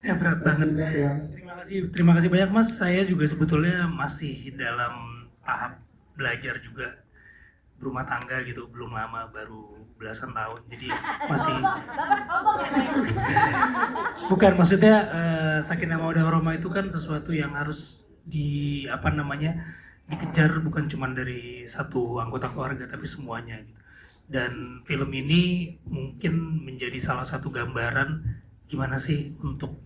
Ya berat banget. Terima kasih banyak Mas. Saya juga sebetulnya masih dalam tahap belajar juga berumah tangga gitu, belum lama, baru belasan tahun. Jadi masih bukan maksudnya sakinah mawaddah warahmah itu kan sesuatu yang harus di apa namanya dikejar bukan cuma dari satu anggota keluarga tapi semuanya gitu. Dan film ini mungkin menjadi salah satu gambaran gimana sih untuk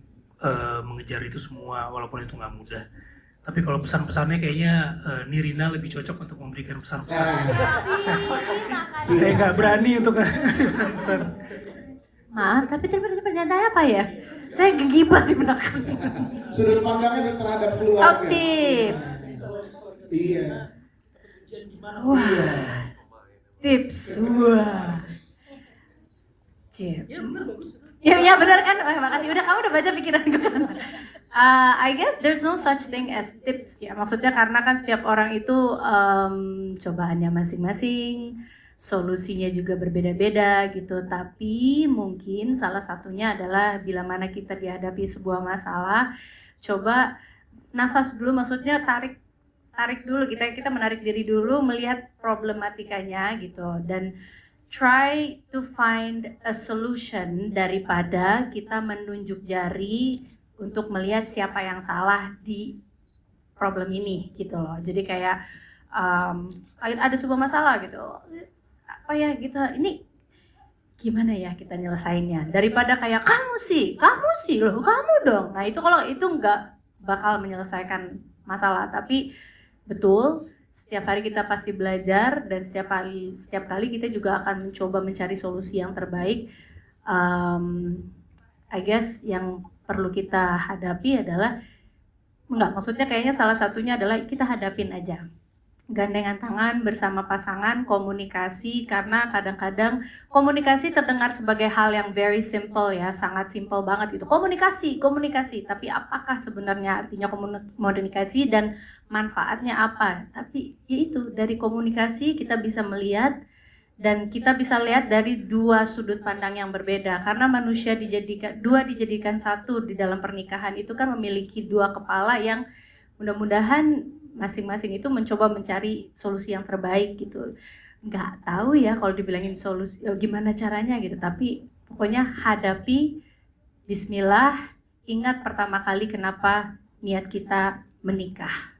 mengejar itu semua walaupun itu nggak mudah. Tapi kalau pesan-pesannya kayaknya Nirina lebih cocok untuk memberikan pesan-pesan. Saya nggak berani untuk ngasih pesan-pesan. Maaf, tapi pernyataannya apa ya? Saya gegibah di belakang. Sudut pandangnya terhadap keluarga. Oh, tips. Iya. Wah, tips. Wah. Cip. Ya benar kan? Oh, makasih. Udah, kamu udah baca pikiran ke sana. I guess there's no such thing as tips ya. Maksudnya karena kan setiap orang itu cobaannya masing-masing, solusinya juga berbeda-beda gitu. Tapi mungkin salah satunya adalah bila mana kita dihadapi sebuah masalah, coba nafas dulu. Maksudnya tarik dulu, kita menarik diri dulu, melihat problematikanya gitu, dan try to find a solution daripada kita menunjuk jari untuk melihat siapa yang salah di problem ini gitu loh. Jadi kayak ada sebuah masalah gitu, apa ya gitu, ini gimana ya kita nyelesainnya, daripada kayak kamu sih loh, kamu dong. Nah itu, kalau itu nggak bakal menyelesaikan masalah. Tapi betul, setiap hari kita pasti belajar, dan setiap kali kita juga akan mencoba mencari solusi yang terbaik. I guess yang perlu kita hadapi adalah, maksudnya kayaknya salah satunya adalah kita hadapin aja. Gandengan tangan bersama pasangan, komunikasi, karena kadang-kadang komunikasi terdengar sebagai hal yang very simple ya, sangat simple banget itu. Komunikasi, tapi apakah sebenarnya artinya komunikasi dan manfaatnya apa? Tapi yaitu dari komunikasi kita bisa melihat, dan kita bisa lihat dari dua sudut pandang yang berbeda, karena manusia dijadikan satu di dalam pernikahan itu kan memiliki dua kepala yang mudah-mudahan masing-masing itu mencoba mencari solusi yang terbaik gitu. Nggak tahu ya kalau dibilangin solusi gimana caranya gitu, tapi pokoknya hadapi, bismillah, ingat pertama kali kenapa niat kita menikah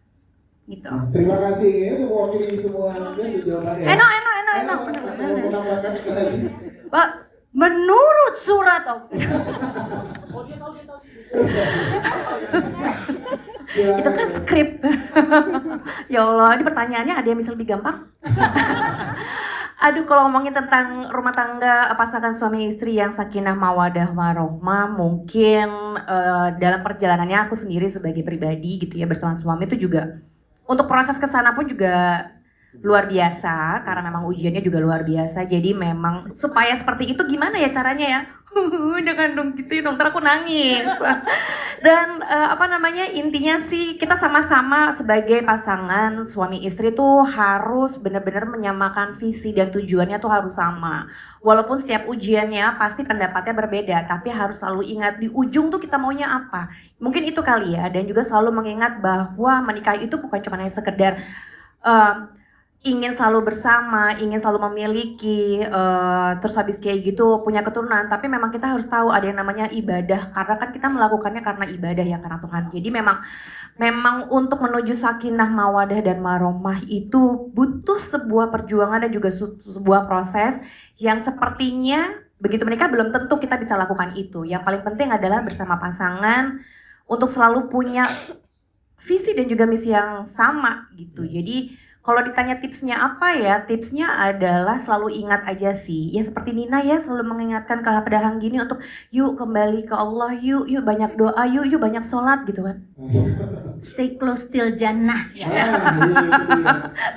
gitu. Nah, terima kasih ya udah mewakili semuanya di jawabannya. Enak. Menambahkan lagi. Pak, menurut surat itu kan skrip. Ya Allah, ini pertanyaannya ada yang bisa lebih gampang? Aduh, kalau ngomongin tentang rumah tangga pasangan suami istri yang sakinah mawadah warohmah, mungkin dalam perjalanannya aku sendiri sebagai pribadi gitu ya bersama suami itu juga untuk proses kesana pun juga luar biasa, karena memang ujiannya juga luar biasa. Jadi memang supaya seperti itu gimana ya caranya ya? Jangan dong gitu dong, ntar aku nangis. Dan intinya sih kita sama-sama sebagai pasangan suami istri tuh harus benar-benar menyamakan visi dan tujuannya tuh harus sama. Walaupun setiap ujiannya pasti pendapatnya berbeda, tapi harus selalu ingat di ujung tuh kita maunya apa. Mungkin itu kali ya, dan juga selalu mengingat bahwa menikah itu bukan cuma hanya sekedar ingin selalu bersama, ingin selalu memiliki, terus habis kayak gitu punya keturunan, tapi memang kita harus tahu ada yang namanya ibadah, karena kan kita melakukannya karena ibadah ya, karena Tuhan. Jadi memang untuk menuju sakinah mawadah dan warohmah itu butuh sebuah perjuangan dan juga sebuah proses yang sepertinya begitu menikah belum tentu kita bisa lakukan itu. Yang paling penting adalah bersama pasangan untuk selalu punya visi dan juga misi yang sama gitu. Jadi kalau ditanya tipsnya apa ya, tipsnya adalah selalu ingat aja sih. Ya seperti Nina ya, selalu mengingatkan kepada Hang gini untuk yuk kembali ke Allah, yuk banyak doa, yuk banyak sholat gitu kan. Stay close till jannah. Ya.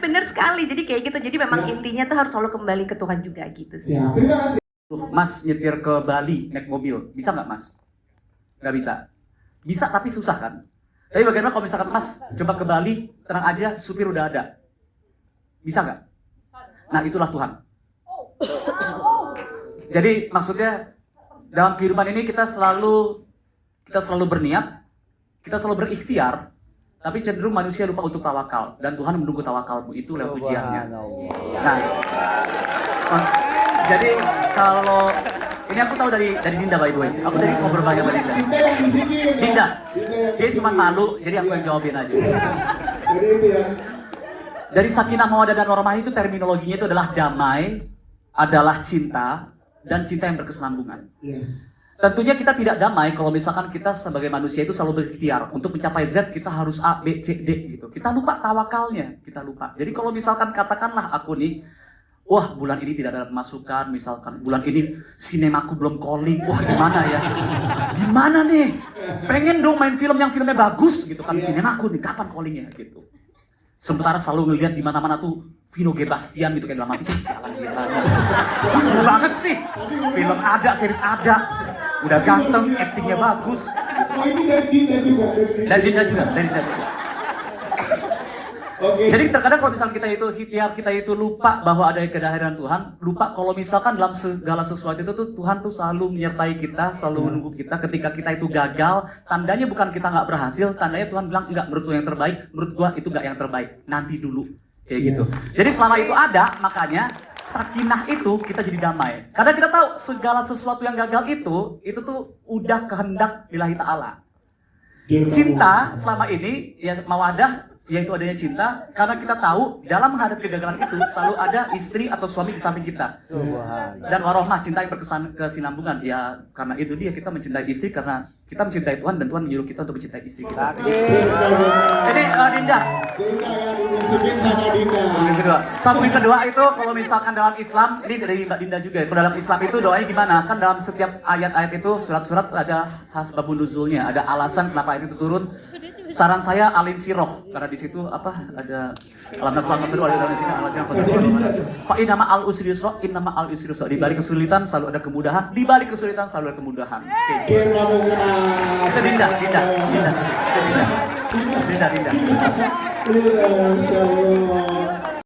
Bener sekali, jadi kayak gitu. Jadi memang intinya tuh harus selalu kembali ke Tuhan juga gitu sih. Ya, terima kasih. Mas nyetir ke Bali naik mobil, bisa nggak Mas? Nggak bisa. Bisa tapi susah kan? Tapi bagaimana kalau misalkan Mas coba ke Bali, tenang aja, supir udah ada. Bisa nggak? Nah itulah Tuhan. Jadi maksudnya dalam kehidupan ini kita selalu kita selalu berniat, kita selalu berikhtiar, tapi cenderung manusia lupa untuk tawakal. Dan Tuhan menunggu tawakalmu itu lewat ujiannya. Nah, jadi kalau ini aku tahu dari Dinda by the way. Aku dari ngobrol banyak sama Dinda. Dinda yang di sini. Dinda, yang dia di cuma sini. malu, jadi aku yang jawabin aja. Jadi itu ya. Dari sakinah mawaddah dan warahmah itu terminologinya itu adalah damai, adalah cinta, dan cinta yang berkesinambungan. Yes. Tentunya kita tidak damai kalau misalkan kita sebagai manusia itu selalu berikhtiar. Untuk mencapai Z kita harus A, B, C, D gitu. Kita lupa tawakalnya, kita lupa. Jadi kalau misalkan katakanlah aku nih, wah bulan ini tidak ada pemasukan, misalkan bulan ini sinemaku belum calling, wah gimana ya? Gimana nih? Pengen dong main film yang filmnya bagus gitu kan, sinemaku nih kapan callingnya gitu. Sementara selalu ngelihat di mana-mana tuh Vino G. Bastian gitu kayak dalam hati, sialan dia lagi. Bagus banget sih. Film ada, series ada. Udah ganteng, actingnya bagus. Oh ini dari Dinda juga. Dan Dinda juga, dari Dinda juga. Oke. Jadi terkadang kalau misalkan kita itu ikhtiar, kita itu lupa bahwa ada kehadiran Tuhan, lupa kalau misalkan dalam segala sesuatu itu tuh Tuhan tuh selalu menyertai kita, selalu menunggu kita. Ketika kita itu gagal, tandanya bukan kita nggak berhasil, tandanya Tuhan bilang enggak, menurut gua yang terbaik, menurut gua itu nggak yang terbaik, nanti dulu kayak gitu. Jadi selama itu ada, makanya sakinah itu kita jadi damai. Karena kita tahu segala sesuatu yang gagal itu tuh udah kehendak Ilahi Ta'ala. Cinta selama ini ya mawadah, yaitu adanya cinta, karena kita tahu dalam menghadapi kegagalan itu selalu ada istri atau suami di samping kita. Dan warohmah, cinta yang berkesinambungan. Ya karena itu dia kita mencintai istri karena kita mencintai Tuhan dan Tuhan menyuruh kita untuk mencintai istri kita. Jadi Dinda. Dinda yang dimasukin sama Dinda. Yang kedua, yang kedua itu kalau misalkan dalam Islam, ini dari Mbak Dinda juga ya. Kalau dalam Islam itu doanya gimana? Kan dalam setiap ayat-ayat itu surat-surat ada hasbabun nuzulnya, ada alasan kenapa ayat itu turun. Saran saya alin siroh karena di situ apa ada alam nasrul kasadu ada dalam sini alam fa inama al usri yusra inama al usri yusra. Di balik kesulitan selalu ada kemudahan, di balik kesulitan selalu ada kemudahan. Oke. Itu Dinda. Dinda, Masya Allah.